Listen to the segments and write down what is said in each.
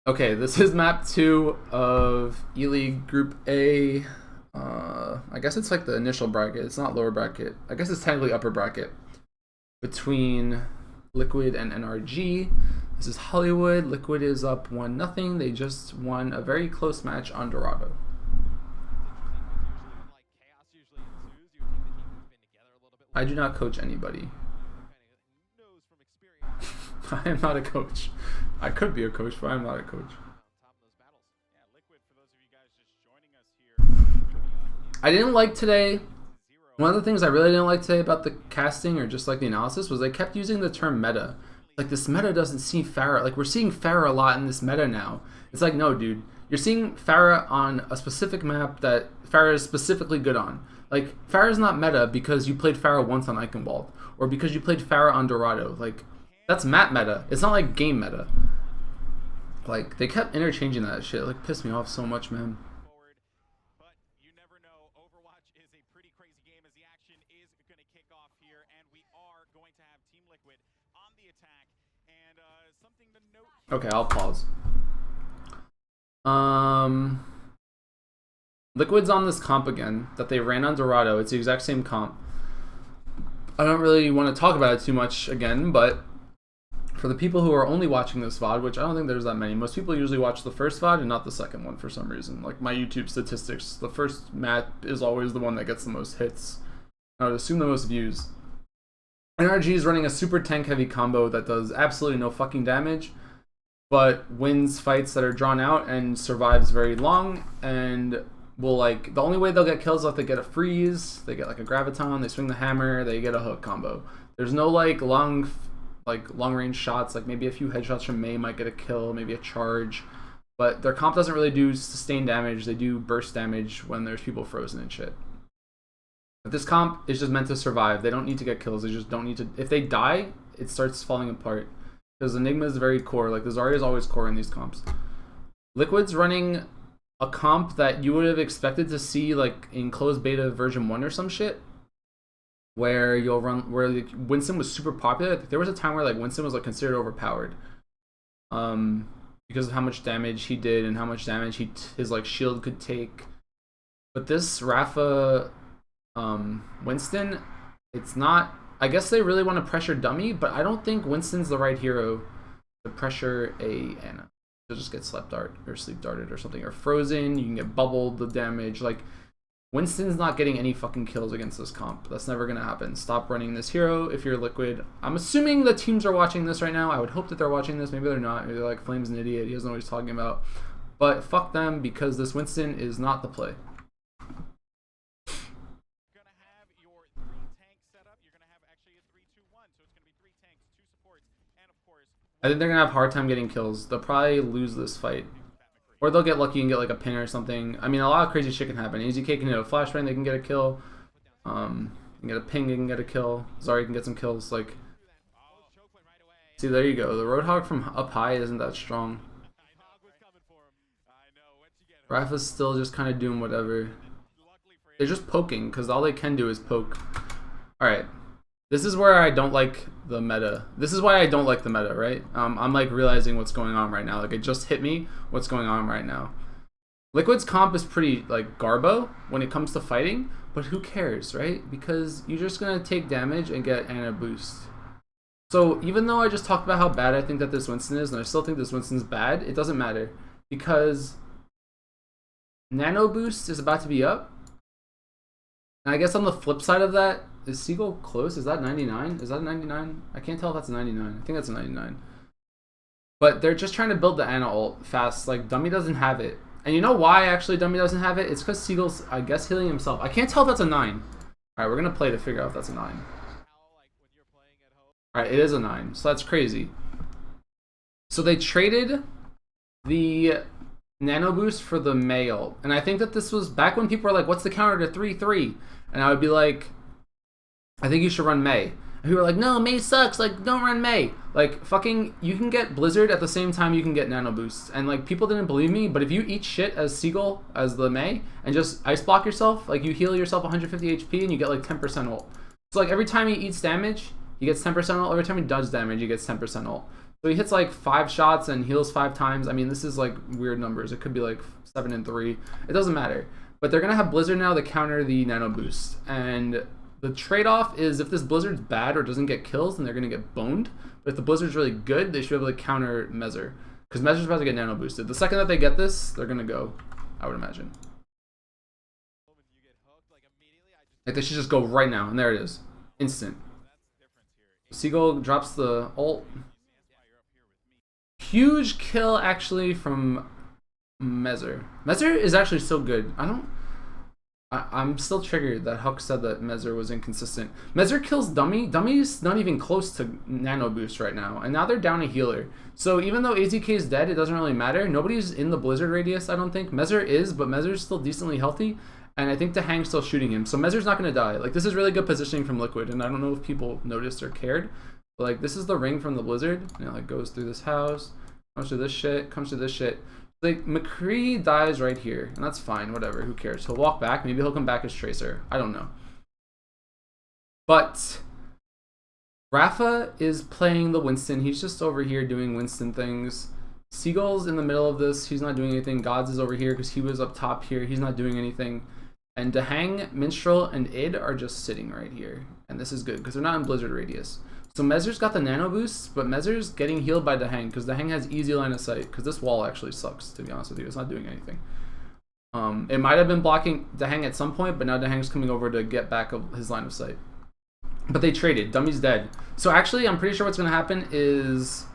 Okay, this is map 2 of E-League Group A. I guess it's like the initial bracket. It's not lower bracket. I guess it's technically upper bracket. Between Liquid and NRG. This is Hollywood. Liquid is up 1-0. They just won a very close match on Dorado. I do not coach anybody. I am not a coach. I could be a coach, but I'm not a coach. I didn't like today. One of the things I really didn't like today about the casting or just like the analysis was they kept using the term meta. Like, this meta doesn't see Pharah. Like, we're seeing Pharah a lot in this meta now. It's like, no, dude. You're seeing Pharah on a specific map that Pharah is specifically good on. Like, Pharah's not meta because you played Pharah once on Eichenwald or because you played Pharah on Dorado. Like, that's map meta. It's not like game meta. Like, they kept interchanging that shit. It, like, pissed me off so much, man. But you never know. Overwatch is a pretty crazy game as the action is going to kick off here, and we are going to have Team Liquid on the attack. And something to note. Okay, I'll pause. Liquid's on this comp again that they ran on Dorado. It's the exact same comp. I don't really want to talk about it too much again, but for the people who are only watching this VOD, which I don't think there's that many, most people usually watch the first VOD and not the second one for some reason. Like my YouTube statistics, the first map is always the one that gets the most hits. I would assume the most views. NRG is running a super tank heavy combo that does absolutely no fucking damage, but wins fights that are drawn out and survives very long, and will, like, the only way they'll get kills is if they get a freeze, they get like a graviton, they swing the hammer, they get a hook combo. There's no like long range shots, like maybe a few headshots from May might get a kill, maybe a charge, but their comp doesn't really do sustained damage. They do burst damage when there's people frozen and shit. But this comp is just meant to survive. They don't need to get kills. They just don't need to. If they die, it starts falling apart because Enigma is very core. Like the Zarya is always core in these comps. Liquid's running a comp that you would have expected to see like in closed beta version 1 or some shit, where you'll run where like, Winston was super popular. There was a time where like Winston was like considered overpowered, because of how much damage he did and how much damage his like shield could take. But this Rafa, Winston, it's not. I guess they really want to pressure dummy, but I don't think Winston's the right hero to pressure a Ana. You'll just get sleep darted or something, or frozen. You can get bubbled the damage. Like, Winston's not getting any fucking kills against this comp. That's never gonna happen. Stop running this hero if you're Liquid. I'm assuming the teams are watching this right now. I would hope that they're watching this. Maybe they're not. Maybe they're like, Flame's an idiot. He doesn't know what he's talking about. But fuck them, because this Winston is not the play. Gonna have your 3 tanks set up. You're gonna have actually a 3-2-1, so it's gonna be 3 tanks, 2 supports, and of course. I think they're gonna have a hard time getting kills. They'll probably lose this fight. Or they'll get lucky and get like a pin or something. I mean, a lot of crazy shit can happen. AZK can hit a flashbang, they can get a kill. Can get a ping, they can get a kill. Zarya can get some kills. Like, see, there you go. The Roadhog from up high isn't that strong. Rafa's still just kind of doing whatever. They're just poking because all they can do is poke. All right. This is where I don't like the meta. This is why I don't like the meta, right? I'm like realizing what's going on right now. Like, it just hit me what's going on right now. Liquid's comp is pretty like garbo when it comes to fighting, but who cares, right? Because you're just gonna take damage and get Ana boost. So even though I just talked about how bad I think that this Winston is, and I still think this Winston's bad, it doesn't matter because nano boost is about to be up. And I guess on the flip side of that, is Seagull close? Is that 99? Is that 99? I can't tell if that's a 99. I think that's a 99. But they're just trying to build the Ana ult fast. Like, Dummy doesn't have it. And you know why actually Dummy doesn't have it? It's because Seagull's, I guess, healing himself. I can't tell if that's a 9. Alright, we're going to play to figure out if that's a 9. Alright, it is a 9. So that's crazy. So they traded the nano boost for the May ult. And I think that this was back when people were like, what's the counter to 3-3? And I would be like, I think you should run May. And people were like, no, May sucks, like, don't run May. Like, fucking, you can get Blizzard at the same time you can get nano boosts. And like, people didn't believe me, but if you eat shit as Seagull, as the May, and just ice block yourself, like, you heal yourself 150 HP and you get like 10% ult. So like, every time he eats damage, he gets 10% ult. Every time he does damage, he gets 10% ult. So he hits like 5 shots and heals 5 times. I mean, this is like weird numbers. It could be like 7 and 3. It doesn't matter. But they're gonna have Blizzard now to counter the Nano Boost. And the trade-off is if this Blizzard's bad or doesn't get kills, then they're gonna get boned. But if the Blizzard's really good, they should be able to counter Mezzer. Because Mezzer's about to get Nano Boosted. The second that they get this, they're gonna go, I would imagine. Like they should just go right now, and there it is. Instant. Seagull drops the ult. Huge kill actually from Mezzer. Mezzer is actually so good. I'm still triggered that Huck said that Mezzer was inconsistent. Mezzer kills Dummy. Dummy's not even close to Nano Boost right now. And now they're down a healer. So even though AZK is dead, it doesn't really matter. Nobody's in the Blizzard radius, I don't think. Mezzer is, but Mezzer's still decently healthy. And I think Dahang's still shooting him. So Mezzer's not going to die. Like, this is really good positioning from Liquid. And I don't know if people noticed or cared. But, like, this is the ring from the Blizzard. You know, like, goes through this house. Comes through this shit. Comes through this shit. Like, McCree dies right here, and that's fine, whatever, who cares? He'll walk back, maybe he'll come back as Tracer. I don't know. But Rafa is playing the Winston. He's just over here doing Winston things. Seagull's in the middle of this. He's not doing anything. Gods is over here because he was up top here. He's not doing anything. And Dahang, Minstrel, and Id are just sitting right here. And this is good because they're not in Blizzard radius. So Mezzer's got the nano boost, but Mezzer's getting healed by Dahang because Dahang has easy line of sight because this wall actually sucks, to be honest with you. It's not doing anything. It might have been blocking Dahang at some point, but now Dahang's coming over to get back his line of sight. But they traded. Dummy's dead. So actually, I'm pretty sure what's going to happen is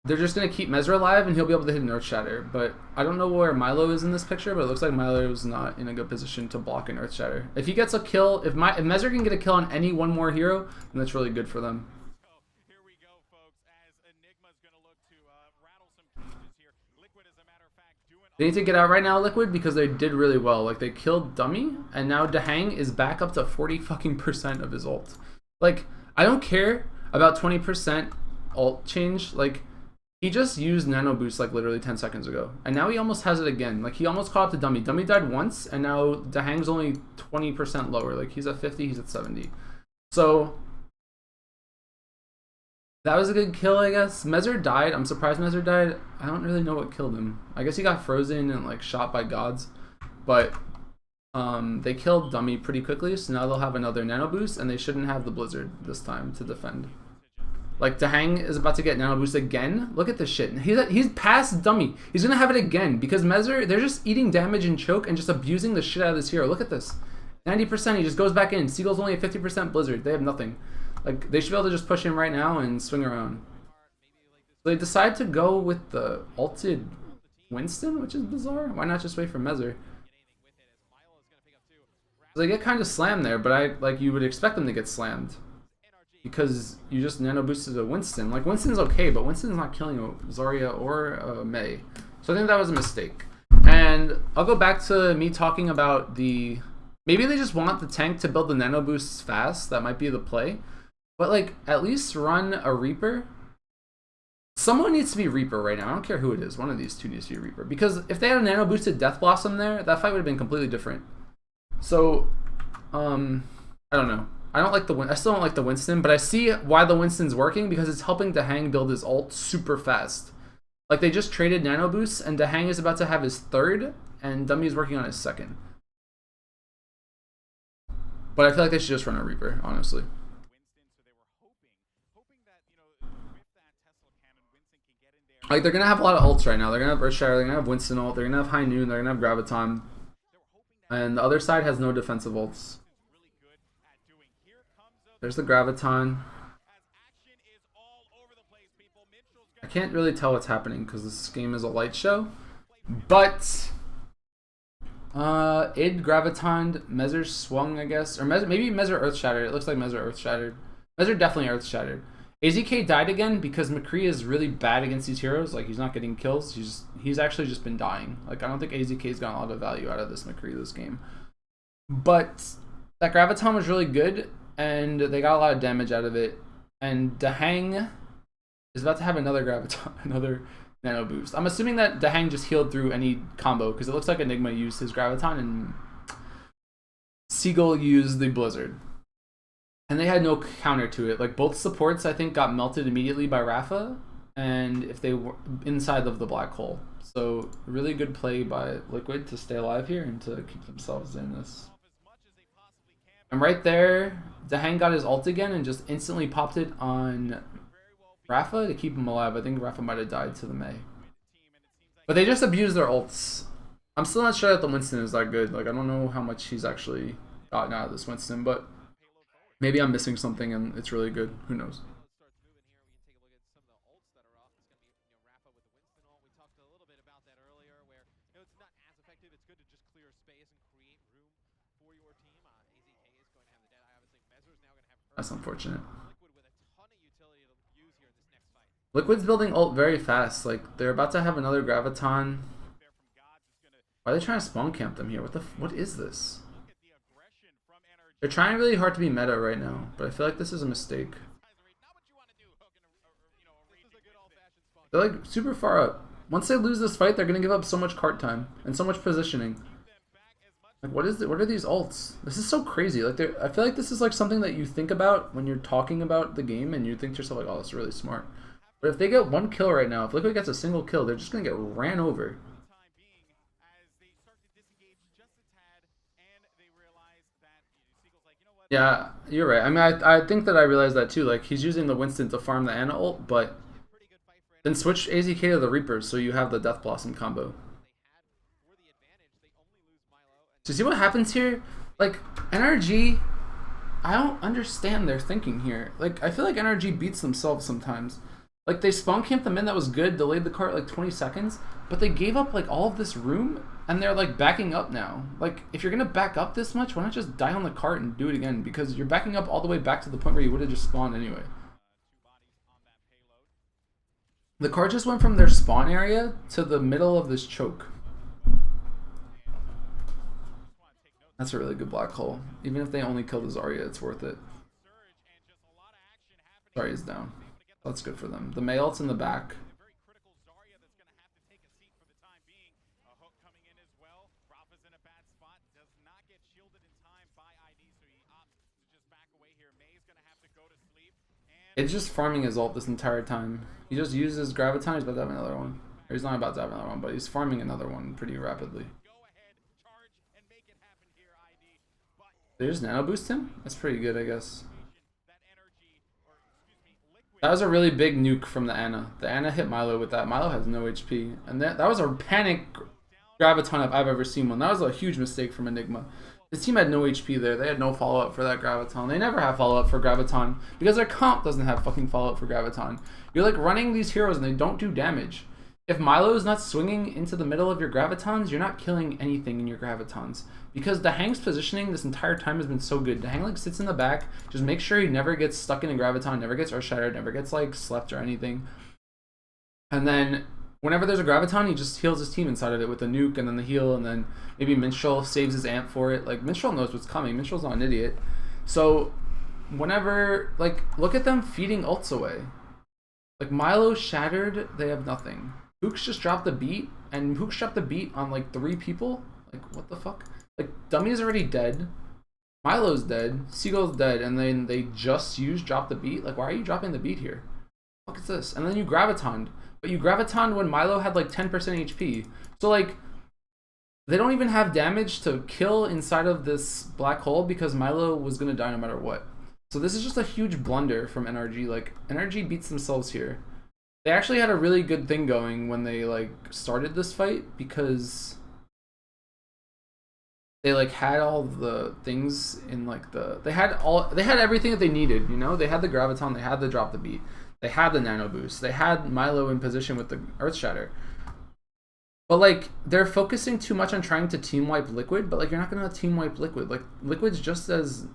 they're just going to keep Mezzer alive and he'll be able to hit an Earth Shatter. But I don't know where Milo is in this picture, but it looks like Milo is not in a good position to block an Earth Shatter. If he gets a kill, if Mezzer can get a kill on any one more hero, then that's really good for them. Here we go, folks, as Enigma's going to look to rattle some cages here. Liquid, as a matter of fact, doing... They need to get out right now, Liquid, because they did really well. Like, they killed Dummy, and now Dahang is back up to 40% of his ult. Like, I don't care about 20% ult change. Like, he just used Nano Boost like literally 10 seconds ago. And now he almost has it again. Like he almost caught up to Dummy. Dummy died once and now Dahang's only 20% lower. Like he's at 50, he's at 70. So that was a good kill, I guess. Mezzer died. I'm surprised Mezzer died. I don't really know what killed him. I guess he got frozen and like shot by gods. But they killed Dummy pretty quickly, so now they'll have another Nano Boost and they shouldn't have the Blizzard this time to defend. Like, Dahang is about to get Nano Boost again. Look at this shit. He's past Dummy. He's going to have it again because Mezzer, they're just eating damage and choke and just abusing the shit out of this hero. Look at this. 90%, he just goes back in. Seagull's only at 50% Blizzard. They have nothing. Like, they should be able to just push him right now and swing around. So they decide to go with the ulted Winston, which is bizarre. Why not just wait for Mezzer? They get kind of slammed there, but you would expect them to get slammed. Because you just nano boosted a Winston. Like, Winston's okay, but Winston's not killing a Zarya or a Mei. So I think that was a mistake. And I'll go back to me talking about the... Maybe they just want the tank to build the nano boosts fast. That might be the play. But, like, at least run a Reaper. Someone needs to be Reaper right now. I don't care who it is. One of these two needs to be Reaper. Because if they had a nano boosted Death Blossom there, that fight would have been completely different. So, I don't know. I still don't like the Winston, but I see why the Winston's working because it's helping Dahang build his ult super fast. Like they just traded Nano Boosts and Dahang is about to have his third and Dummy's working on his second. But I feel like they should just run a Reaper, honestly. Like they're gonna have a lot of ults right now. They're gonna have Earthshatter, they're gonna have Winston ult, they're gonna have High Noon, they're gonna have Graviton. And the other side has no defensive ults. There's the Graviton. I can't really tell what's happening because this game is a light show. But Id Graviton, Mezzer swung, I guess. Or maybe Mezzer Earth Shattered. It looks like Mezzer Earth Shattered. Mezzer definitely Earth Shattered. AZK died again because McCree is really bad against these heroes. Like he's not getting kills. He's actually just been dying. Like I don't think AZK's gotten a lot of value out of this McCree this game. But that Graviton was really good. And they got a lot of damage out of it. And Dahang is about to have another Graviton, another Nano Boost. I'm assuming that Dahang just healed through any combo because it looks like Enigma used his Graviton and Seagull used the Blizzard. And they had no counter to it. Like both supports, I think, got melted immediately by Rafa, and if they were inside of the black hole. So really good play by Liquid to stay alive here and to keep themselves in this. And right there, Dahang got his ult again and just instantly popped it on Rafa to keep him alive. I think Rafa might have died to the Mei. But they just abused their ults. I'm still not sure that the Winston is that good. Like, I don't know how much he's actually gotten out of this Winston, but maybe I'm missing something and it's really good. Who knows? That's unfortunate. Liquid's building ult very fast. Like, they're about to have another Graviton. Why are they trying to spawn camp them here? What is this? They're trying really hard to be meta right now, but I feel like this is a mistake. They're like super far up. Once they lose this fight, they're gonna give up so much cart time and so much positioning. Like, what are these ults? This is so crazy. Like, I feel like this is like something that you think about when you're talking about the game, and you think to yourself like, "Oh, this is really smart." But if they get one kill right now, if Liquid gets a single kill, they're just gonna get ran over. Yeah, you're right. I mean, I think that I realized that too. Like, he's using the Winston to farm the Ana ult, but then switch AZK to the Reaper, so you have the Death Blossom combo. So see what happens here? Like, NRG, I don't understand their thinking here. Like, I feel like NRG beats themselves sometimes. Like, they spawn camped them in, that was good, delayed the cart like 20 seconds, but they gave up like all of this room, and they're like backing up now. Like, if you're gonna back up this much, why not just die on the cart and do it again? Because you're backing up all the way back to the point where you would have just spawned anyway. The cart just went from their spawn area to the middle of this choke. That's a really good black hole. Even if they only killed the Zarya, it's worth it. Zarya's down. That's good for them. The Mei ult's in the back. It's just farming his ult this entire time. He just uses Graviton. He's about to have another one. Or he's not about to have another one, but he's farming another one pretty rapidly. They just nano boost him? That's pretty good, I guess. That was a really big nuke from the Ana. The Ana hit Milo with that. Milo has no HP. And that was a panic Graviton if I've ever seen one. That was a huge mistake from Enigma. His team had no HP there. They had no follow-up for that Graviton. They never have follow-up for Graviton because their comp doesn't have fucking follow-up for Graviton. You're like running these heroes and they don't do damage. If Milo is not swinging into the middle of your Gravitons, you're not killing anything in your Gravitons. Because Dahang's positioning this entire time has been so good. Dahang like sits in the back, just make sure he never gets stuck in a Graviton, never gets Earthshattered, never gets like slept or anything. And then whenever there's a Graviton, he just heals his team inside of it with a nuke and then the heal, and then maybe Minstrel saves his amp for it. Like, Minstrel knows what's coming. Minstrel's not an idiot. So whenever, like, look at them feeding ults away. Like, Milo shattered, they have nothing. Hooks just dropped the beat, and Hooks dropped the beat on like 3 people. Like, what the fuck? Like, Dummy's already dead. Milo's dead. Seagull's dead, and then they just drop the beat. Like, why are you dropping the beat here? What the fuck is this? And then you Gravitoned. But you Gravitoned when Milo had like 10% HP. So like, they don't even have damage to kill inside of this black hole because Milo was gonna die no matter what. So this is just a huge blunder from NRG. Like, NRG beats themselves here. They actually had a really good thing going when they like started this fight because they like had all the things in like they had everything that they needed, you know? They had the Graviton, they had the drop the beat, they had the nano boost, they had Milo in position with the Earth Shatter. But like, they're focusing too much on trying to team wipe Liquid, but like, you're not gonna team wipe Liquid. Like, Liquid's just as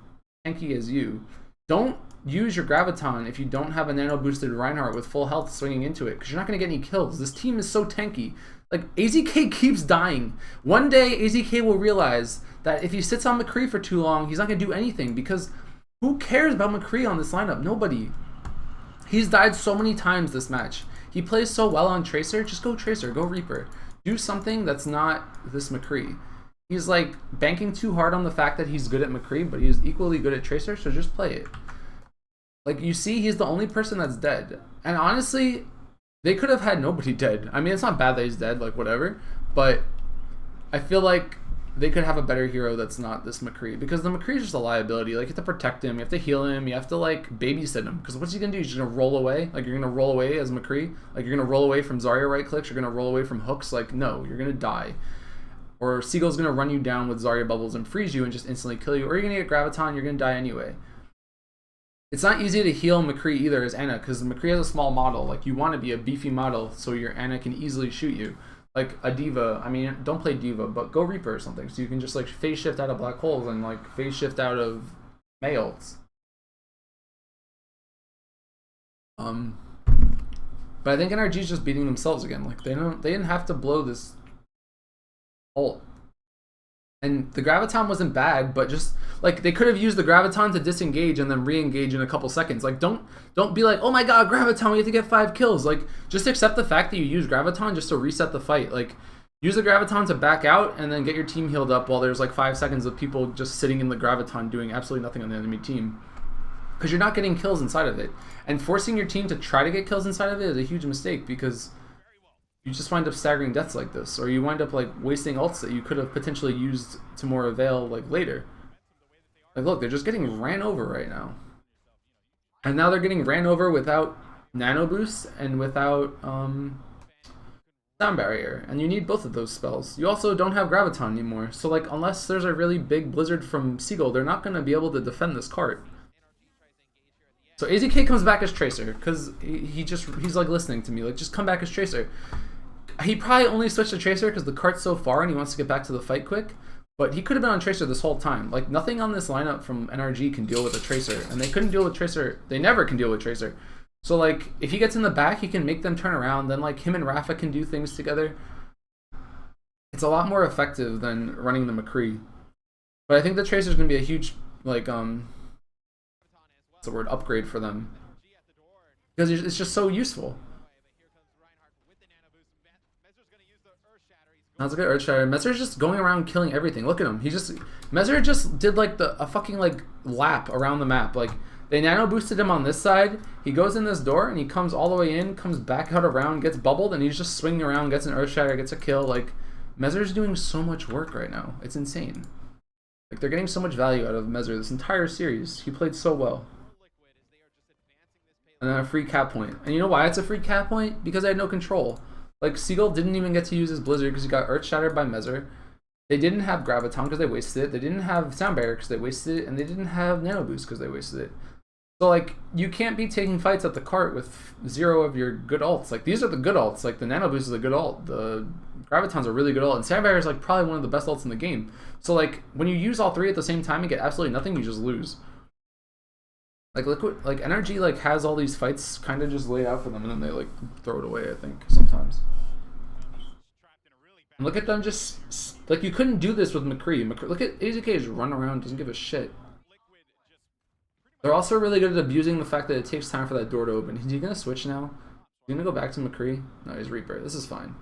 tanky as you. Don't use your Graviton if you don't have a nano boosted Reinhardt with full health swinging into it, because you're not going to get any kills. This team is so tanky. Like, AZK keeps dying. One day AZK will realize that if he sits on McCree for too long, he's not going to do anything, because who cares about McCree on this lineup? Nobody. He's died so many times this match. He plays so well on Tracer. Just go Tracer, go Reaper. Do something that's not this McCree. he's like banking too hard on the fact that he's good at McCree, but he's equally good at Tracer, so just play it. Like, you see, he's the only person that's dead. And honestly, they could have had nobody dead. I mean, it's not bad that he's dead, like, whatever. But I feel like they could have a better hero that's not this McCree. Because the McCree is just a liability. Like, you have to protect him. You have to heal him. You have to, like, babysit him. Because what's he going to do? He's just going to roll away? Like, you're going to roll away as McCree? Like, you're going to roll away from Zarya right clicks? You're going to roll away from hooks? Like, no. You're going to die. Or Seagull's going to run you down with Zarya bubbles and freeze you and just instantly kill you. Or you're going to get Graviton. You're going to die anyway. It's not easy to heal McCree either as Ana, because McCree has a small model. Like, you want to be a beefy model so your Ana can easily shoot you. Like a D.Va, I mean, don't play D.Va, but go Reaper or something. So you can just like phase shift out of black holes and like phase shift out of Mei ults. But I think NRG's just beating themselves again. Like they didn't have to blow this ult. And the Graviton wasn't bad, but just like they could have used the Graviton to disengage and then re-engage in a couple seconds. Like don't be like, oh my god, Graviton, we have to get 5 kills. Like just accept the fact that you use Graviton just to reset the fight. Like use the Graviton to back out and then get your team healed up while there's like 5 seconds of people just sitting in the Graviton doing absolutely nothing on the enemy team. Because you're not getting kills inside of it. And forcing your team to try to get kills inside of it is a huge mistake because you just wind up staggering deaths like this, or you wind up like wasting ults that you could have potentially used to more avail like later. Like look, they're just getting ran over right now. And now they're getting ran over without nano boost and without sound barrier. And you need both of those spells. You also don't have Graviton anymore. So like unless there's a really big blizzard from Seagull, they're not gonna be able to defend this cart. So AZK comes back as Tracer, because he's like listening to me, like just come back as Tracer. He probably only switched to Tracer because the cart's so far and he wants to get back to the fight quick. But he could have been on Tracer this whole time. Like nothing on this lineup from NRG can deal with a Tracer. And they couldn't deal with Tracer. They never can deal with Tracer. So like if he gets in the back, he can make them turn around. Then like him and Rafa can do things together. It's a lot more effective than running the McCree. But I think the Tracer's going to be a huge like what's the word, upgrade for them. Because it's just so useful. That's a good Earth Shatter. Mezer's just going around killing everything. Look at him. Mezer just did like a fucking like lap around the map. Like they nano boosted him on this side. He goes in this door and he comes all the way in, comes back out around, gets bubbled, and he's just swinging around, gets an Earth Shatter, gets a kill. Like Mezer's doing so much work right now. It's insane. Like they're getting so much value out of Mezer this entire series. He played so well. And then a free cap point. And you know why it's a free cap point? Because I had no control. Like, Seagull didn't even get to use his Blizzard because he got Earth Shattered by Mezer. They didn't have Graviton because they wasted it. They didn't have Sound Barrier because they wasted it. And they didn't have Nano Boost because they wasted it. So, like, you can't be taking fights at the cart with 0 of your good ults. Like, these are the good ults. Like, the Nano Boost is a good ult. The Graviton's a really good ult. And Sound Barrier is, like, probably one of the best ults in the game. So, like, when you use all 3 at the same time and get absolutely nothing, you just lose. Like, Liquid, like, NRG, like, has all these fights kind of just laid out for them, and then they, like, throw it away, I think, sometimes. And look at them just, like, you couldn't do this with McCree. Look at AZK just run around, doesn't give a shit. They're also really good at abusing the fact that it takes time for that door to open. Is he going to switch now? Is he going to go back to McCree? No, he's Reaper. This is fine.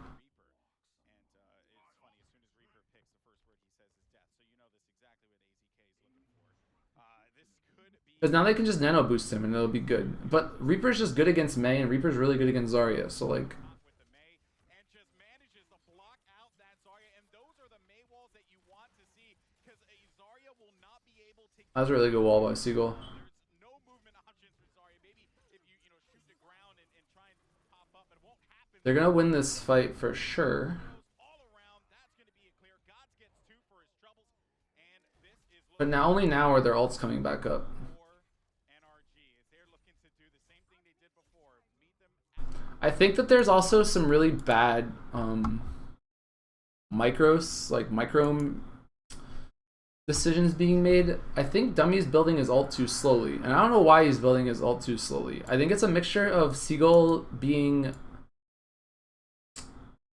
Because now they can just nano boost him and it'll be good. But Reaper's just good against Mei and Reaper's really good against Zarya. So like, that was a really good wall by Seagull. They're gonna win this fight for sure. But now only now are their ults coming back up. I think that there's also some really bad micro decisions being made. I think Dummy's building his ult too slowly, and I don't know why he's building his ult too slowly. I think it's a mixture of Seagull being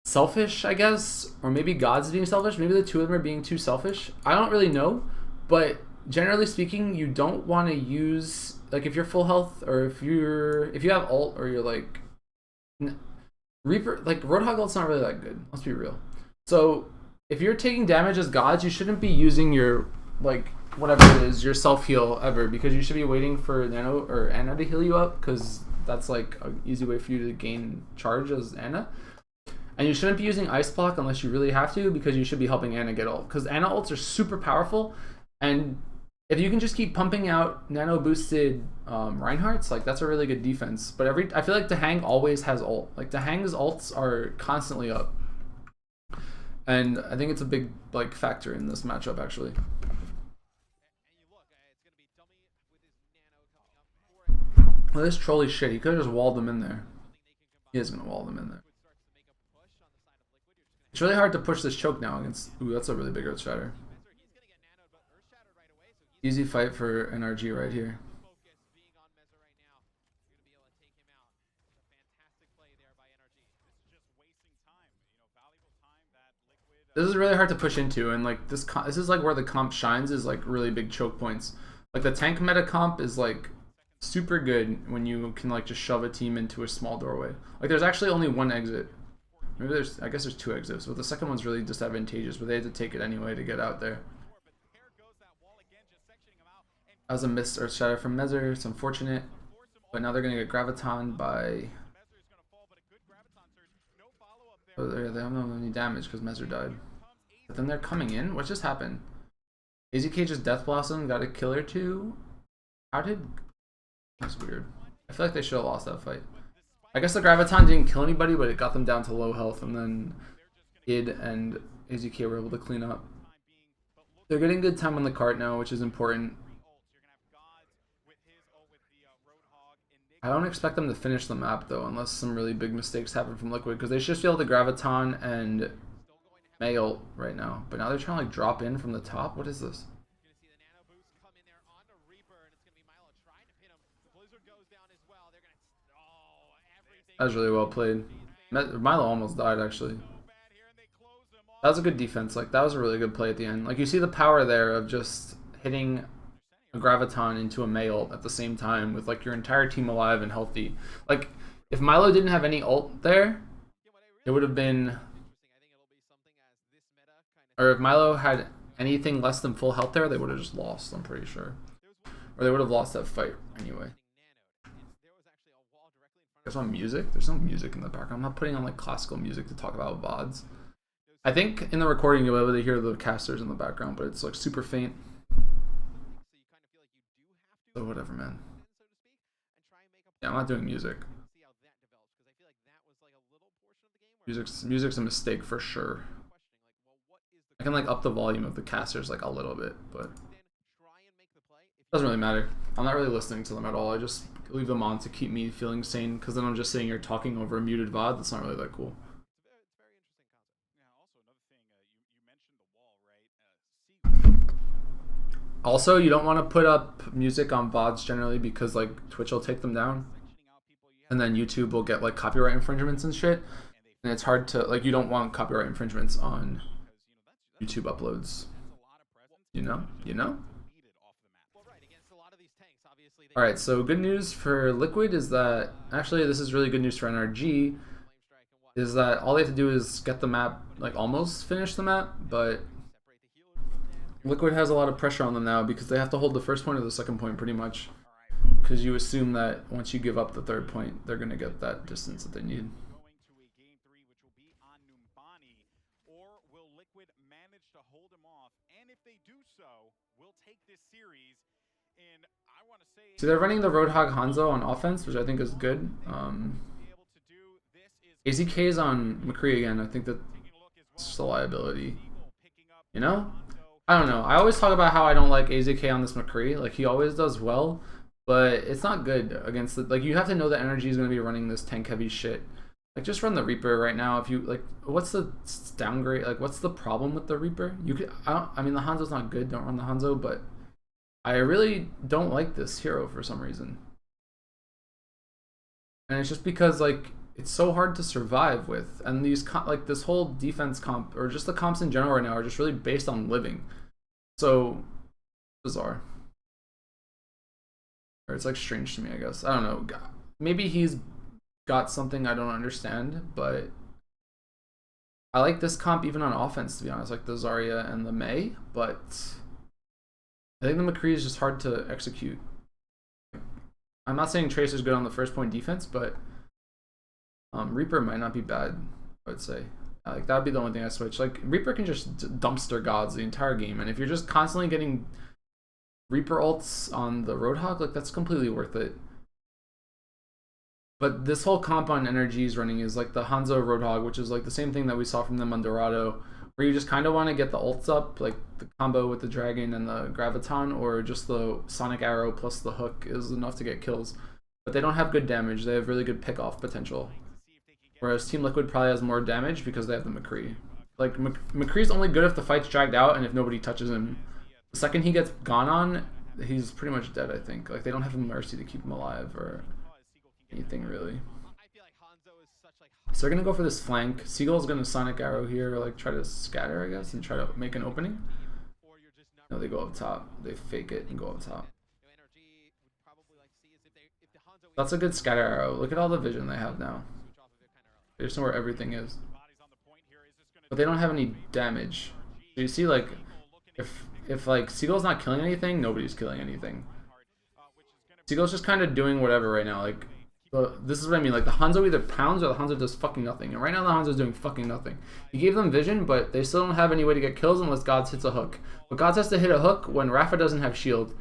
selfish, I guess, or maybe God's being selfish. Maybe the two of them are being too selfish. I don't really know, but generally speaking, you don't want to use, like, if you're full health or if you have ult or you're like Reaper, like Roadhog ult's not really that good. Let's be real. So if you're taking damage as gods, you shouldn't be using your like whatever it is, your self heal ever, because you should be waiting for Nano or Anna to heal you up, because that's like an easy way for you to gain charge as Anna. And you shouldn't be using Ice Block unless you really have to, because you should be helping Anna get ult. Because Anna ults are super powerful, and if you can just keep pumping out nano boosted Reinhardts, like that's a really good defense. But I feel like Tahang always has ult. Like Tahang's ults are constantly up, and I think it's a big like factor in this matchup actually. Well, this trolley shit. He could have just walled them in there. He is gonna wall them in there. It's really hard to push this choke now against. Ooh, that's a really big Earth Shatter. Easy fight for NRG right here. This is really hard to push into, and like this is like where the comp shines, is like really big choke points. Like the tank meta comp is like super good when you can like just shove a team into a small doorway. Like there's actually only one exit. Maybe I guess there's two exits, but the second one's really disadvantageous, but they had to take it anyway to get out there. That was a missed Earth Shatter from Mezzer. It's unfortunate, but now they're gonna get Graviton by. Oh, they have no any damage because Mezzer died. But then they're coming in. What just happened? AZK just Death Blossom, got a kill or two. How did? That's weird. I feel like they should have lost that fight. I guess the Graviton didn't kill anybody, but it got them down to low health, and then id and AZK were able to clean up. They're getting good time on the cart now, which is important. I don't expect them to finish the map though, unless some really big mistakes happen from Liquid, because they should be able to Graviton and May ult right now. But now they're trying to like drop in from the top. What is this? That was really well played. Milo almost died actually. That was a good defense. Like that was a really good play at the end. Like you see the power there of just hitting a Graviton into a May ult at the same time with like your entire team alive and healthy. Like if Milo didn't have any ult there, it would have been, or if Milo had anything less than full health there, they would have just lost, I'm pretty sure. Or they would have lost that fight anyway. There's no music? There's no music in the background. I'm not putting on like classical music to talk about VODs. I think in the recording you'll be able to hear the casters in the background, but it's like super faint. So whatever, man. Yeah, I'm not doing music. Music's a mistake for sure. I can like up the volume of the casters like a little bit, but it doesn't really matter. I'm not really listening to them at all. I just leave them on to keep me feeling sane, because then I'm just sitting here talking over a muted VOD. That's not really that cool. Also, you don't want to put up music on VODs generally, because like Twitch will take them down, and then YouTube will get like copyright infringements and shit, and it's hard to like, you don't want copyright infringements on YouTube uploads. You know? Alright, so good news for Liquid is that, actually this is really good news for NRG, is that all they have to do is get the map, like almost finish the map, but Liquid has a lot of pressure on them now, because they have to hold the first point or the second point pretty much, because you assume that once you give up the third point, they're going to get that distance that they need. So they're running the Roadhog Hanzo on offense, which I think is good. AZK is on McCree again. I think that's just a liability. You know? I don't know. I always talk about how I don't like AZK on this McCree. Like, he always does well, but it's not good against the... Like, you have to know that NRG is going to be running this tank-heavy shit. Like, just run the Reaper right now. If you, like... What's the downgrade? Like, what's the problem with the Reaper? You could... I mean, the Hanzo's not good. Don't run the Hanzo, but... I really don't like this hero for some reason. And it's just because, like, it's so hard to survive with. And these, like, this whole defense comp, or just the comps in general right now, are just really based on living. So, bizarre. Or it's, like, strange to me, I guess. I don't know. Maybe he's got something I don't understand, but I like this comp even on offense, to be honest, like the Zarya and the Mei, but I think the McCree is just hard to execute. I'm not saying Tracer's good on the first point defense, but Reaper might not be bad, I would say. Like, that would be the only thing I switch. Like, Reaper can just dumpster gods the entire game, and if you're just constantly getting Reaper ults on the Roadhog, like, that's completely worth it. But this whole comp on NRG is running is like the Hanzo Roadhog, which is like the same thing that we saw from them on Dorado, where you just kind of want to get the ults up, like the combo with the Dragon and the Graviton, or just the Sonic Arrow plus the hook is enough to get kills. But they don't have good damage. They have really good pick-off potential. Whereas Team Liquid probably has more damage because they have the McCree. Like, McCree's only good if the fight's dragged out and if nobody touches him. The second he gets gone on, he's pretty much dead, I think. Like, they don't have a mercy to keep him alive or anything, really. So they're going to go for this flank. Seagull's going to Sonic Arrow here, or like try to scatter, I guess, and try to make an opening. No, they go up top. They fake it and go up top. That's a good scatter arrow. Look at all the vision they have now. They just know where everything is. But they don't have any damage. So you see, like, if like Seagull's not killing anything, nobody's killing anything. Seagull's just kind of doing whatever right now. Like, this is what I mean. Like, the Hanzo either pounds or the Hanzo does fucking nothing. And right now the Hanzo's doing fucking nothing. He gave them vision, but they still don't have any way to get kills unless Gods hits a hook. But Gods has to hit a hook when Rafa doesn't have shield.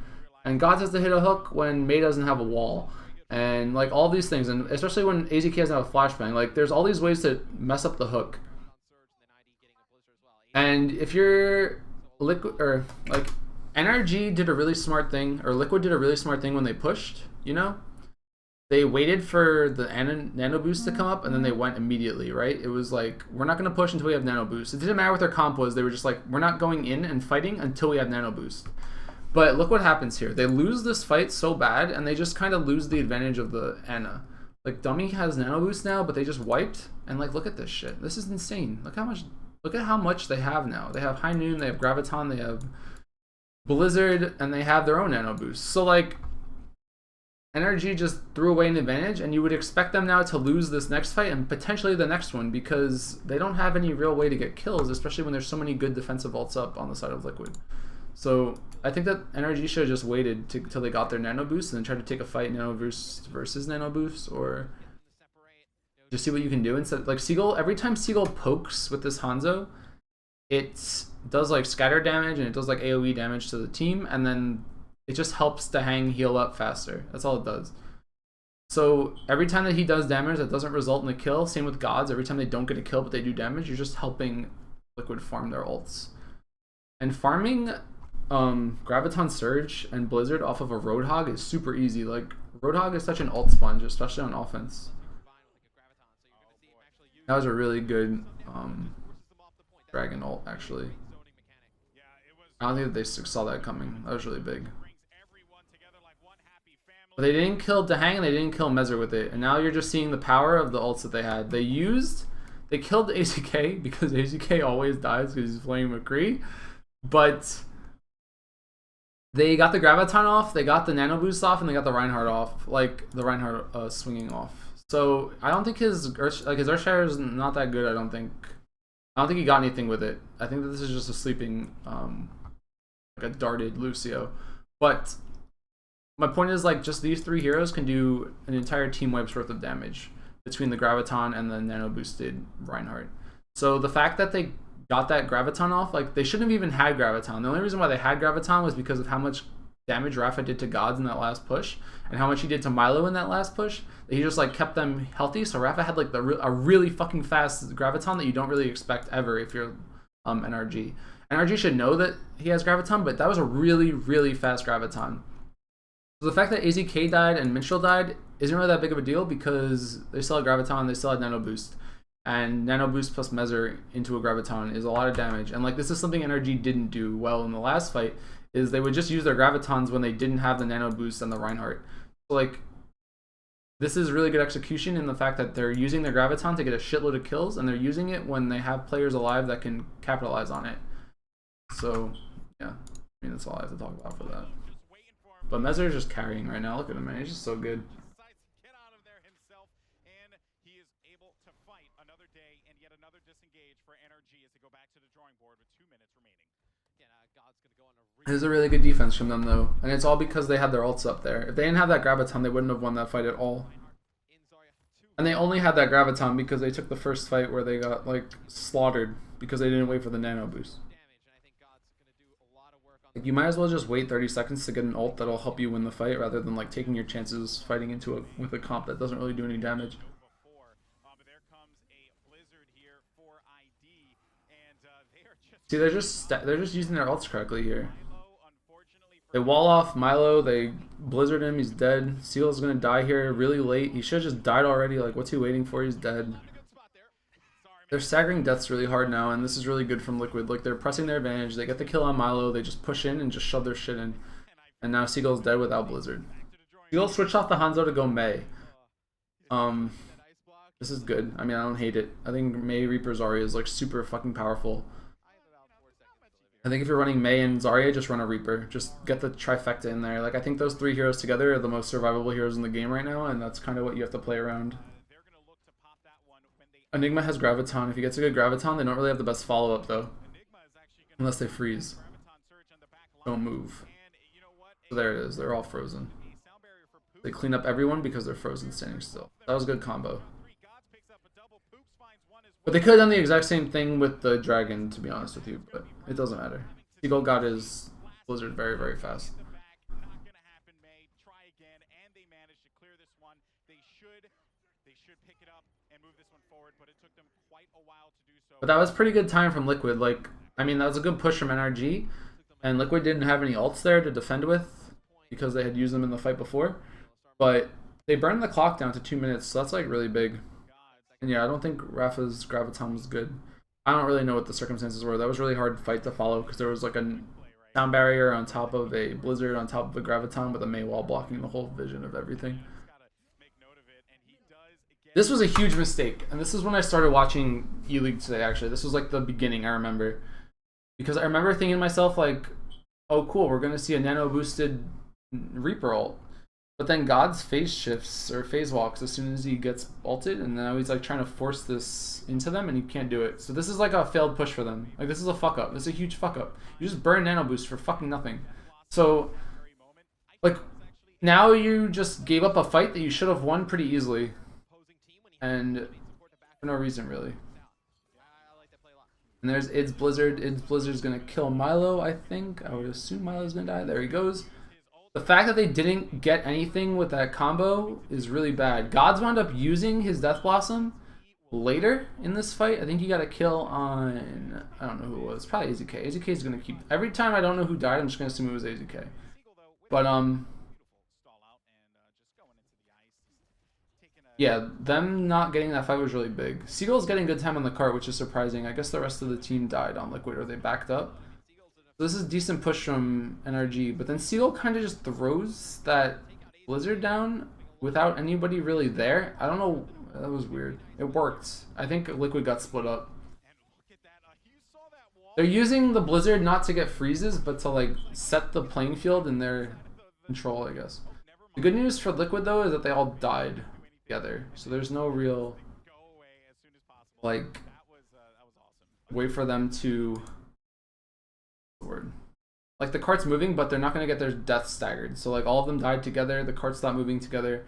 And Gods has to hit a hook when Mei doesn't have a wall. And like all these things, and especially when AZK doesn't have a flashbang, like there's all these ways to mess up the hook. And if you're Liquid, or like NRG did a really smart thing, or Liquid did a really smart thing when they pushed, you know? They waited for the nano boost to come up, and then they went immediately, right? It was like, we're not going to push until we have nano boost. It didn't matter what their comp was. They were just like, we're not going in and fighting until we have nano boost. But look what happens here. They lose this fight so bad, and they just kind of lose the advantage of the Ana. Like, Dummy has nano boost now, but they just wiped. And like, look at this shit. This is insane. Look at how much they have now. They have High Noon, they have Graviton, they have Blizzard, and they have their own nano boost. So like, NRG just threw away an advantage, and you would expect them now to lose this next fight and potentially the next one because they don't have any real way to get kills, especially when there's so many good defensive ults up on the side of Liquid. So I think that NRG should have just waited till they got their nano boost and then tried to take a fight nano versus nano boost, or just see what you can do instead. Like Seagull, every time Seagull pokes with this Hanzo, it does like scatter damage and it does like AoE damage to the team, and then it just helps the Hang heal up faster. That's all it does. So every time that he does damage that doesn't result in a kill, same with Gods, every time they don't get a kill but they do damage, you're just helping Liquid farm their ults. And farming Graviton Surge and Blizzard off of a Roadhog is super easy. Like, Roadhog is such an ult sponge, especially on offense. That was a really good Dragon ult, actually. I don't think that they saw that coming. That was really big. But they didn't kill Dahang and they didn't kill Mezzer with it. And now you're just seeing the power of the ults that they had. They killed AZK because AZK always dies because he's playing McCree. But they got the Graviton off, they got the Nano Boost off, and they got the Reinhardt off. Like, the Reinhardt swinging off. So, I don't think his Earthshatter is not that good, I don't think he got anything with it. I think that this is just a sleeping, like a darted Lucio. But my point is, like, just these three heroes can do an entire team wipe's worth of damage between the Graviton and the Nano Boosted Reinhardt. So the fact that they got that Graviton off, like, they shouldn't have even had Graviton. The only reason why they had Graviton was because of how much damage Rafa did to Gods in that last push, and how much he did to Milo in that last push. He just like kept them healthy. So Rafa had like a really fucking fast Graviton that you don't really expect ever if you're NRG. NRG should know that he has Graviton, but that was a really, really fast Graviton. So the fact that AZK died and Minstrel died isn't really that big of a deal because they still had Graviton, they still had Nano Boost. And Nano Boost plus Mezzer into a Graviton is a lot of damage. And like, this is something NRG didn't do well in the last fight, is they would just use their Gravitons when they didn't have the Nano Boost and the Reinhardt. So like, this is really good execution in the fact that they're using their Graviton to get a shitload of kills, and they're using it when they have players alive that can capitalize on it. So yeah, I mean, that's all I have to talk about for that. But Mezzer is just carrying right now. Look at him, man. He's just so good. He is able to fight another day and yet another disengage for NRG. go back to the drawing board with 2 minutes remaining. God's gonna go on a It was a really good defense from them though, and it's all because they had their ults up there. If they didn't have that graviton, they wouldn't have won that fight at all. And they only had that graviton because they took the first fight where they got like slaughtered because they didn't wait for the nano boost. Like, you might as well just wait 30 seconds to get an ult that'll help you win the fight rather than like taking your chances fighting into it with a comp that doesn't really do any damage. But there comes a blizzard here for ID, and they are just See, they're just using their ults correctly here. They wall off Milo, they blizzard him, he's dead. Seal's gonna die here really late. He should have just died already. Like, what's he waiting for? He's dead. They're staggering deaths really hard now, and this is really good from Liquid. Like, they're pressing their advantage. They get the kill on Milo, they just push in and just shove their shit in. And now Seagull's dead without Blizzard. Seagull switched off the Hanzo to go Mei. This is good. I mean, I don't hate it. I think Mei Reaper Zarya is like super fucking powerful. I think if you're running Mei and Zarya, just run a Reaper. Just get the trifecta in there. Like, I think those three heroes together are the most survivable heroes in the game right now, and that's kind of what you have to play around. Enigma has Graviton. If he gets a good Graviton, they don't really have the best follow-up, though. Unless they freeze. Don't move. So there it is. They're all frozen. They clean up everyone because they're frozen standing still. That was a good combo. But they could have done the exact same thing with the dragon, to be honest with you, but it doesn't matter. Seagull got his Blizzard very, very fast. But that was pretty good time from Liquid. Like, I mean, that was a good push from NRG, and Liquid didn't have any ults there to defend with because they had used them in the fight before. But they burned the clock down to 2 minutes, so that's like really big. And yeah, I don't think Rafa's Graviton was good. I don't really know what the circumstances were. That was a really hard fight to follow because there was like a sound barrier on top of a Blizzard on top of a Graviton with a Mei wall blocking the whole vision of everything. This was a huge mistake, and this is when I started watching E-League today, actually. This was like the beginning, I remember. Because I remember thinking to myself, like, oh cool, we're going to see a nano-boosted Reaper ult. But then God's phase shifts, or phase walks, as soon as he gets ulted, and now he's like trying to force this into them, and he can't do it. So this is like a failed push for them. Like, this is a fuck-up. This is a huge fuck-up. You just burn nano boost for fucking nothing. So, like, now you just gave up a fight that you should have won pretty easily. And for no reason, really. And there's Id's Blizzard. Id's Blizzard's gonna kill Milo, I think. I would assume Milo's gonna die. There he goes. The fact that they didn't get anything with that combo is really bad. Gods wound up using his Death Blossom later in this fight. I think he got a kill on, I don't know who it was. Probably AZK. AZK is gonna keep, every time I don't know who died, I'm just gonna assume it was AZK. But yeah, them not getting that fight was really big. Seagull's getting good time on the cart, which is surprising. I guess the rest of the team died on Liquid, or they backed up. So this is a decent push from NRG, but then Seagull kind of just throws that Blizzard down without anybody really there. I don't know, that was weird. It worked. I think Liquid got split up. They're using the Blizzard not to get freezes, but to like set the playing field in their control, I guess. The good news for Liquid though is that they all died together, so there's no real like way for them to like the cart's moving, but they're not going to get their death staggered. So like all of them died together, the cart stopped moving together,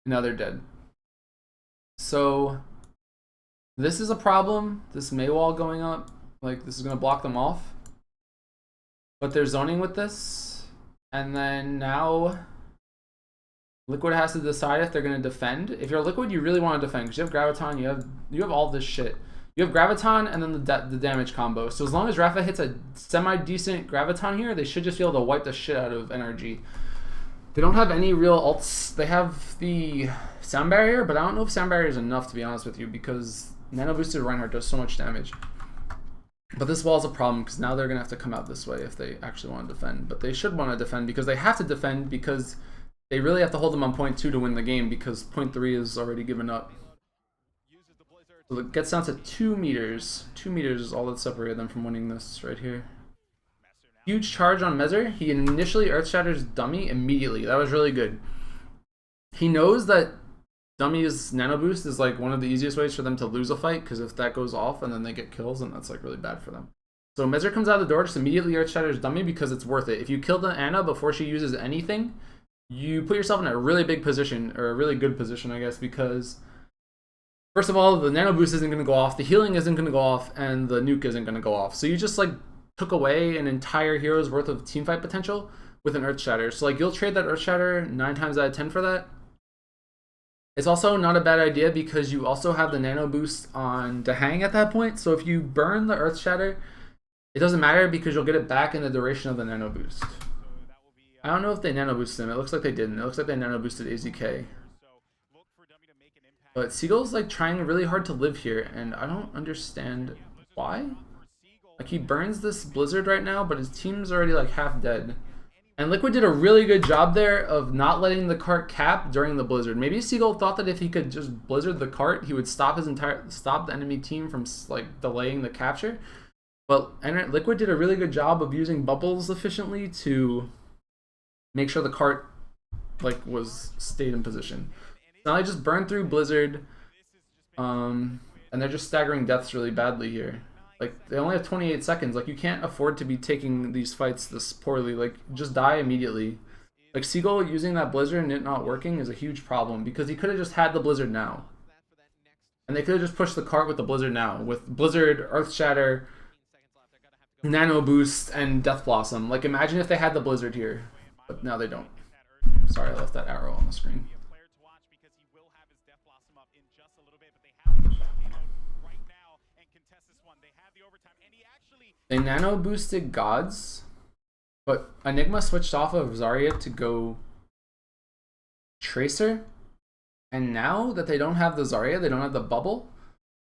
and now they're dead. So this is a problem. This Mei wall going up, like this is going to block them off, but they're zoning with this, and then now Liquid has to decide if they're going to defend. If you're Liquid, you really want to defend because you have Graviton, you have all this shit. You have Graviton and then the damage combo. So as long as Rafa hits a semi-decent Graviton here, they should just be able to wipe the shit out of NRG. They don't have any real ults. They have the Sound Barrier, but I don't know if Sound Barrier is enough, to be honest with you, because Nano Boosted Reinhardt does so much damage. But this wall is a problem because now they're going to have to come out this way if they actually want to defend. But they should want to defend because they have to defend because they really have to hold them on point 2 to win the game because point 3 is already given up. So it gets down to 2 meters. 2 meters is all that separated them from winning this right here. Huge charge on Mezzer. He initially Earth Shatters dummy immediately. That was really good. He knows that Dummy's nano boost is like one of the easiest ways for them to lose a fight, because if that goes off and then they get kills, then that's like really bad for them. So Mezzer comes out of the door, just immediately Earth Shatters Dummy because it's worth it. If you kill the Ana before she uses anything, you put yourself in a really big position, or a really good position, I guess, because first of all, the nano boost isn't going to go off, the healing isn't going to go off, and the nuke isn't going to go off. So you just like took away an entire hero's worth of teamfight potential with an Earth Shatter. So like you'll trade that Earth Shatter 9 times out of 10 for that. It's also not a bad idea because you also have the nano boost on Dehang at that point. So if you burn the Earth Shatter, it doesn't matter because you'll get it back in the duration of the nano boost. I don't know if they nano boosted him. It looks like they didn't. It looks like they nano boosted AZK. But Seagull's like trying really hard to live here, and I don't understand why. Like he burns this Blizzard right now, but his team's already like half dead. And Liquid did a really good job there of not letting the cart cap during the Blizzard. Maybe Seagull thought that if he could just Blizzard the cart, he would stop the enemy team from like delaying the capture. But Liquid did a really good job of using bubbles efficiently to make sure the cart like stayed in position. Now they just burn through Blizzard, and they're just staggering deaths really badly here. Like, they only have 28 seconds. Like, you can't afford to be taking these fights this poorly. Like, just die immediately. Like, Seagull using that Blizzard and it not working is a huge problem because he could have just had the Blizzard now. And they could have just pushed the cart with the Blizzard now. With Blizzard, Earth Shatter, Nano Boost, and Death Blossom. Like, imagine if they had the Blizzard here. But now they don't. Sorry, I left that arrow on the screen. They nano boosted Gods, but Enigma switched off of Zarya to go Tracer, and now that they don't have the Zarya, they don't have the bubble,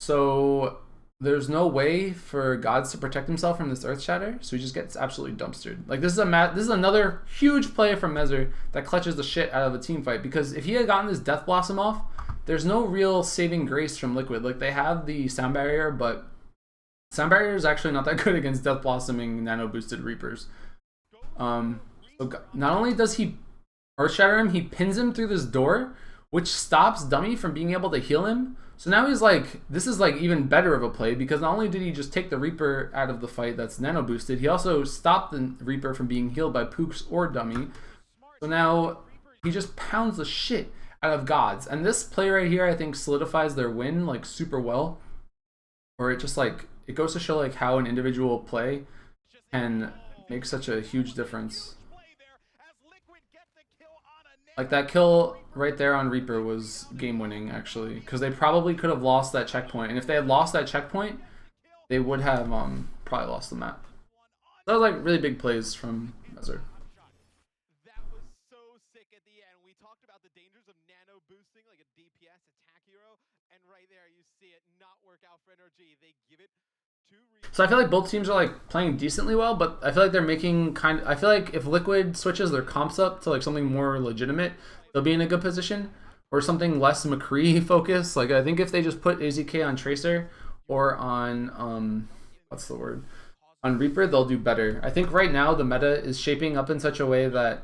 so there's no way for Gods to protect himself from this Earth Shatter, so he just gets absolutely dumpstered. Like this is another huge play from Mezzer that clutches the shit out of a team fight, because if he had gotten this Death Blossom off, there's no real saving grace from Liquid. Like they have the Sound Barrier, but Sound Barrier is actually not that good against Death Blossoming Nano Boosted Reapers. So not only does he Earth Shatter him, he pins him through this door, which stops Dummy from being able to heal him. So now he's like, this is like even better of a play, because not only did he just take the Reaper out of the fight that's Nano Boosted, he also stopped the Reaper from being healed by Pooks or Dummy. So now he just pounds the shit out of Gods. And this play right here, I think, solidifies their win like super well. Or it just like, it goes to show like how an individual play can make such a huge difference. Like that kill right there on Reaper was game winning actually, because they probably could have lost that checkpoint, and if they had lost that checkpoint, they would have probably lost the map. That was like really big plays from Mezzer. That was so sick at the end. We talked about the dangers of nano boosting like a DPS attack hero, and right there you see it not work out for NRG. They give it. So I feel like both teams are like playing decently well, but I feel like they're making I feel like if Liquid switches their comps up to like something more legitimate, they'll be in a good position, or something less McCree focused. Like I think if they just put AZK on Tracer or on what's the word? On Reaper, they'll do better. I think right now the meta is shaping up in such a way that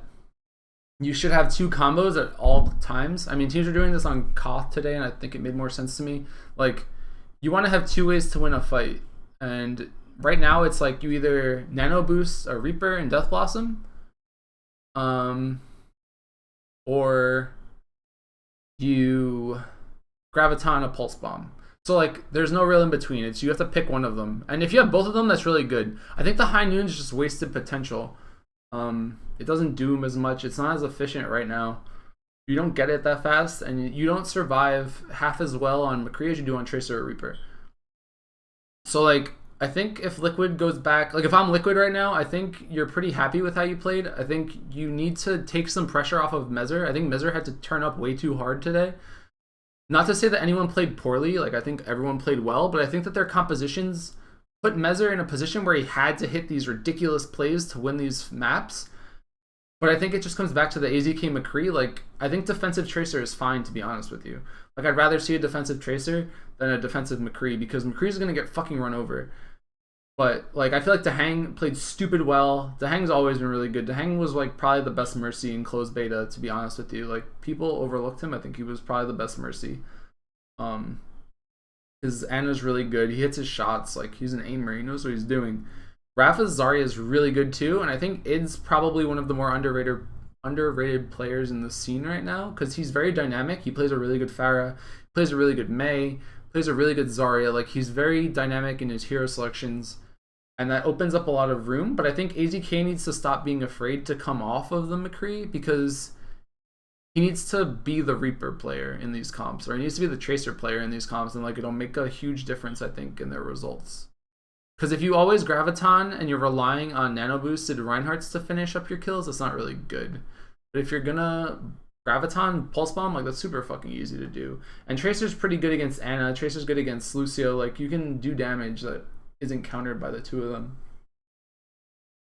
you should have 2 combos at all times. I mean, teams are doing this on Koth today, and I think it made more sense to me. Like, you want to have 2 ways to win a fight. And right now it's like you either nano boost a Reaper and Death Blossom, or you Graviton a Pulse Bomb. So like there's no real in between. It's you have to pick one of them. And if you have both of them, that's really good. I think the High Noon is just wasted potential. It doesn't doom as much. It's not as efficient right now. You don't get it that fast, and you don't survive half as well on McCree as you do on Tracer or Reaper. So like I think if Liquid goes back, like if I'm Liquid right now, I think you're pretty happy with how you played. I think you need to take some pressure off of Mezzer. I think Mezzer had to turn up way too hard today. Not to say that anyone played poorly, like I think everyone played well, but I think that their compositions put Mezzer in a position where he had to hit these ridiculous plays to win these maps. But I think it just comes back to the AZK McCree. Like, I think defensive Tracer is fine, to be honest with you. Like, I'd rather see a defensive Tracer than a defensive McCree, because McCree's going to get fucking run over. But like I feel like Dahang played stupid well. Dahang's always been really good. Dahang was like probably the best Mercy in closed beta, to be honest with you. Like people overlooked him. I think he was probably the best Mercy. His Ana's really good. He hits his shots. Like he's an aimer. He knows what he's doing. Rafa's Zarya is really good too, and I think Id's probably one of the more underrated players in the scene right now because he's very dynamic. He plays a really good Pharah, plays a really good Mei, plays a really good Zarya. Like he's very dynamic in his hero selections, and that opens up a lot of room. But I think AZK needs to stop being afraid to come off of the McCree because he needs to be the Reaper player in these comps, or he needs to be the Tracer player in these comps, and like it'll make a huge difference, I think, in their results. Because if you always Graviton and you're relying on nano boosted Reinhardts to finish up your kills, it's not really good. But if you're gonna Graviton Pulse Bomb, like that's super fucking easy to do. And Tracer's pretty good against Ana, Tracer's good against Lucio, like you can do damage that isn't countered by the two of them.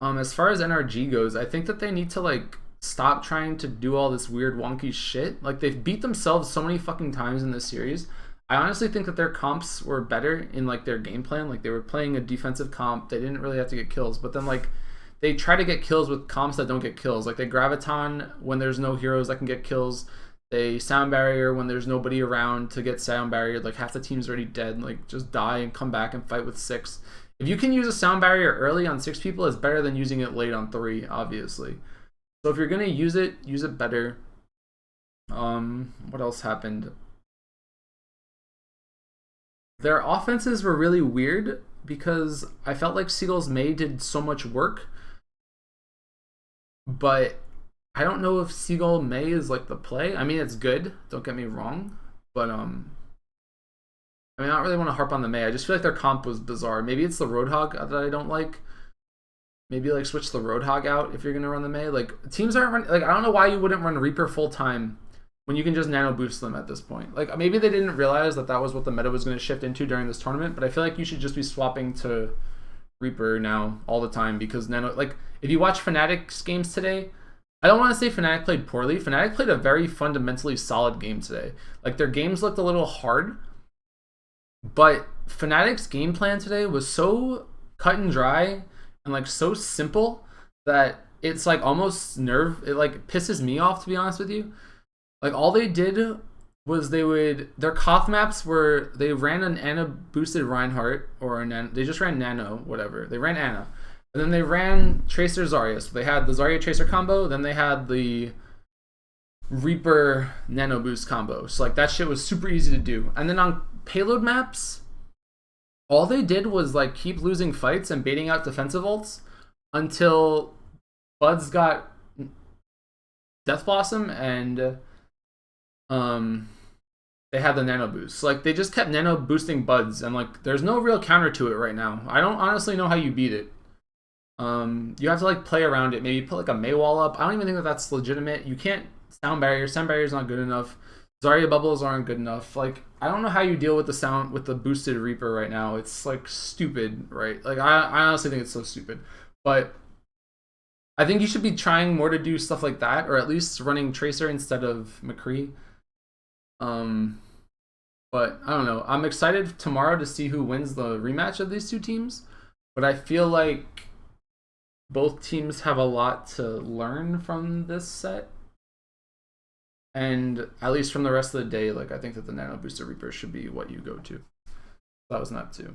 As far as NRG goes, I think that they need to like stop trying to do all this weird wonky shit. Like they've beat themselves so many fucking times in this series. I honestly think that their comps were better in like their game plan. Like they were playing a defensive comp. They didn't really have to get kills, but then like they try to get kills with comps that don't get kills. Like they Graviton when there's no heroes that can get kills. They Sound Barrier when there's nobody around to get Sound Barrier. Like half the team's already dead. Like just die and come back and fight with 6. If you can use a Sound Barrier early on 6 people, it's better than using it late on 3, obviously. So if you're gonna use it better. What else happened? Their offenses were really weird because I felt like Seagull's Mei did so much work, but I don't know if Seagull Mei is like the play. I mean, it's good, don't get me wrong, but I mean, I don't really want to harp on the Mei. I just feel like their comp was bizarre. Maybe it's the Roadhog that I don't like. Maybe like switch the Roadhog out if you're gonna run the Mei. Like teams aren't running. Like I don't know why you wouldn't run Reaper full time when you can just nano boost them at this point. Like maybe they didn't realize that that was what the meta was going to shift into during this tournament, but I feel like you should just be swapping to Reaper now all the time because nano, like if you watch Fnatic's games today, I don't want to say Fnatic played poorly. Fnatic played a very fundamentally solid game today. Like their games looked a little hard, but Fnatic's game plan today was so cut and dry and like so simple that it's like almost it like pisses me off, to be honest with you. Like all they did was their Koth maps were they ran an Ana boosted Reinhardt or they just ran Nano, whatever. They ran Ana. And then they ran Tracer Zarya. So they had the Zarya Tracer combo, then they had the Reaper Nano Boost combo. So like that shit was super easy to do. And then on payload maps, all they did was like keep losing fights and baiting out defensive ults until Buds got Death Blossom and they had the nano boost. So, like they just kept nano boosting Buds and like there's no real counter to it right now. I don't honestly know how you beat it. You have to like play around it, maybe put like a Mei wall up. I don't even think that that's legitimate. You can't Sound Barrier is not good enough. Zarya bubbles aren't good enough. Like I don't know how you deal with the boosted Reaper right now. It's like stupid, right? Like I honestly think it's so stupid. But I think you should be trying more to do stuff like that, or at least running Tracer instead of McCree. But I don't know. I'm excited tomorrow to see who wins the rematch of these two teams. But I feel like both teams have a lot to learn from this set. And at least from the rest of the day, like I think that the Nano Booster Reaper should be what you go to. That was not 2.